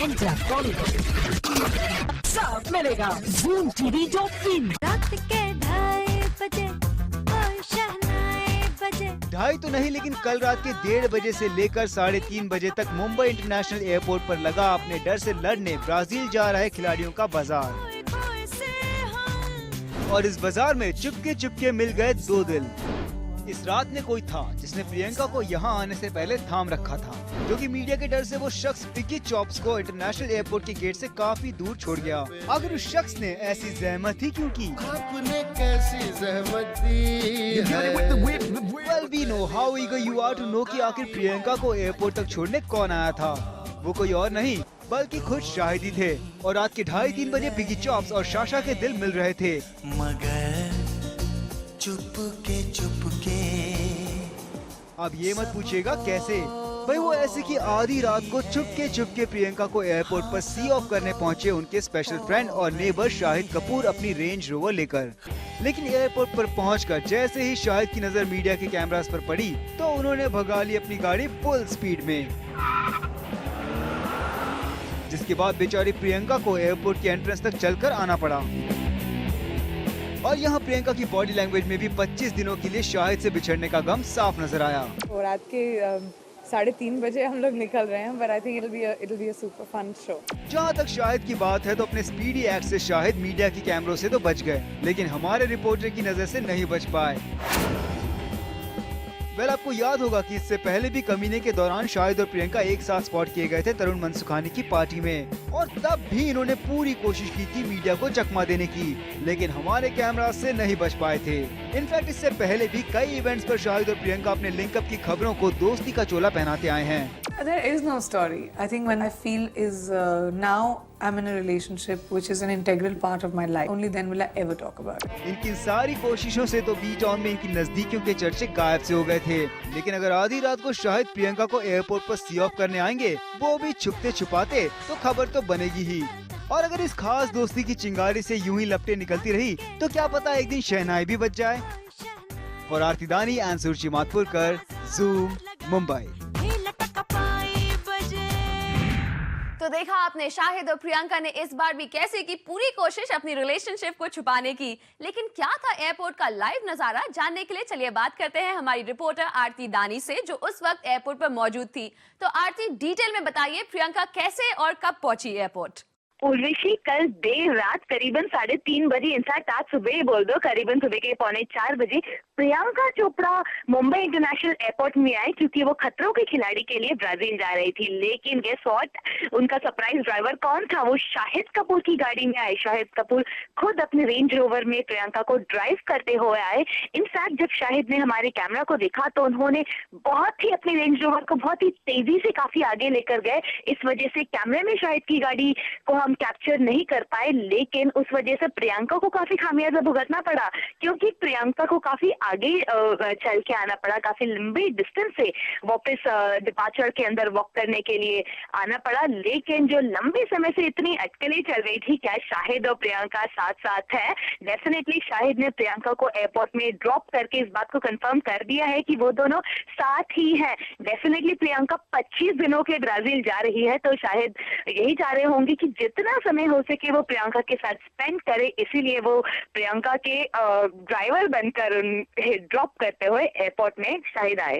Enter Bollywood सब मिलेगा ZoomTV.in। रात के 2:30 बजे कोई शहनाई बजे। 2:30 तो नहीं, लेकिन कल रात के 1:30 बजे से लेकर 3:30 बजे तक मुंबई इंटरनेशनल एयरपोर्ट पर लगा अपने डर से लड़ने ब्राजील जा रहे खिलाड़ियों का बाजार। और इस बाजार में चुपके चुपके मिल गए 2 दिल। इस रात में कोई था जिसने प्रियंका को यहाँ आने से पहले थाम रखा था, जो कि मीडिया के डर से वो शख्स विकी चॉप्स को इंटरनेशनल एयरपोर्ट के गेट से काफी दूर छोड़ गया। आखिर उस शख्स ने ऐसी जहमत ही क्यों की? आपने कैसी जहमत दी है? Well, we know how eager you are to know कि आखिर प्रियंका को एयरपोर्ट तक छोड़ने कौन आया था। वो कोई और नहीं बल्कि खुद शाहिद ही थे। और रात के 2:30-3 बजे विकी चॉप्स और साशा के दिल मिल रहे थे। मगर चुपके अब ये मत पूछिएगा कैसे। भाई वो ऐसे कि आधी रात को चुपके प्रियंका को एयरपोर्ट पर सी ऑफ करने पहुंचे उनके स्पेशल फ्रेंड और नेबर शाहिद कपूर अपनी रेंज रोवर लेकर। लेकिन एयरपोर्ट पर पहुंचकर जैसे ही शाहिद की नजर मीडिया के कैमरास पर पड़ी तो उन्होंने भगा ली अपनी गाड़ी फुल स्पीड में, जिसके बाद बेचारी प्रियंका को एयरपोर्ट के एंट्रेंस तक चलकर आना पड़ा। और यहाँ प्रियंका की बॉडी लैंग्वेज में भी 25 दिनों के लिए शाहिद से बिछड़ने का गम साफ नजर आया। और रात के 3:30 बजे हम लोग निकल रहे हैं, but I think it'll be a super fun show। जहाँ तक शाहिद की बात है तो अपने स्पीडी एक्ट से शाहिद मीडिया की कैमरों से तो बच गए, लेकिन हमारे रिपोर्टर की नजर से नहीं बच पाए। वेल, आपको याद होगा कि इससे पहले भी कमीने के दौरान शाहिद और प्रियंका एक साथ स्पॉट किए गए थे तरुण मनसुखानी की पार्टी में, और तब भी इन्होंने पूरी कोशिश की थी मीडिया को चकमा देने की, लेकिन हमारे कैमरा से नहीं बच पाए थे। इनफैक्ट इससे पहले भी कई इवेंट्स पर शाहिद और प्रियंका अपने लिंकअप की खबरों को दोस्ती का चोला पहनाते आए हैं। There is no story. I think when I feel is now I'm in a relationship which is an integral part of my life. Only then will I ever talk about it. इनकी सारी कोशिशों से तो B town में इनकी नजदीकियों के चर्चे गायब से हो गए थे, लेकिन अगर आधी रात को शाहिद प्रियंका को एयरपोर्ट पर सी ऑफ करने आएंगे, वो भी छुपते छुपाते, तो खबर तो बनेगी ही। और अगर इस खास दोस्ती की चिंगारी से यूं ही लपटें निकलती रही तो क्या पता एक दिन शहनाई भी बच जाए। और आरती दानी एंड सुरुचि मातपुरकर, ज़ूम मुंबई। तो देखा आपने, शाहिद और प्रियंका ने इस बार भी कैसे की पूरी कोशिश अपनी रिलेशनशिप को छुपाने की। लेकिन क्या था एयरपोर्ट का लाइव नजारा, जानने के लिए चलिए बात करते हैं हमारी रिपोर्टर आरती दानी से, जो उस वक्त एयरपोर्ट पर मौजूद थी। तो आरती, डिटेल में बताइए, प्रियंका कैसे और कब पहुंची एयरपोर्ट? उर्वशी, कल देर रात करीबन 3:30 बजे, इनफैक्ट आज सुबह बोल दो करीबन सुबह के 3:45 बजे प्रियंका चोपड़ा मुंबई इंटरनेशनल एयरपोर्ट में आई, क्योंकि वो खतरों के खिलाड़ी के लिए ब्राजील जा रही थी। लेकिन गेस व्हाट, उनका सरप्राइज ड्राइवर कौन था? वो शाहिद कपूर की गाड़ी में आए। शाहिद कपूर खुद अपने रेंज रोवर में प्रियंका को ड्राइव करते हुए आए। इनफैक्ट जब शाहिद ने हमारे कैमरा को देखा तो उन्होंने बहुत ही अपने रेंज रोवर को बहुत ही तेजी से काफी आगे लेकर गए। इस वजह से कैमरे में शाहिद की गाड़ी को हम कैप्चर नहीं कर पाए, लेकिन उस वजह से प्रियंका को काफी खामियाजा भुगतना पड़ा, क्योंकि प्रियंका को काफी आगे चल के आना पड़ा, काफी लंबी डिस्टेंस से वापस डिपार्चर के अंदर वॉक करने के लिए आना पड़ा। लेकिन जो लंबे समय से इतनी अटकलें चल रही थी, क्या शाहिद और प्रियंका साथ साथ है? डेफिनेटली शाहिद ने प्रियंका को एयरपोर्ट में ड्रॉप करके इस बात को कंफर्म कर दिया है कि वो दोनों साथ ही हैं। डेफिनेटली प्रियंका 25 दिनों के ब्राजील जा रही है, तो शाहिद यही चाह रहे होंगे कि जितना समय हो सके वो प्रियंका के साथ स्पेंड करे, इसीलिए वो प्रियंका के ड्राइवर बनकर ड्रॉप करते हुए एयरपोर्ट में शाहिद आए।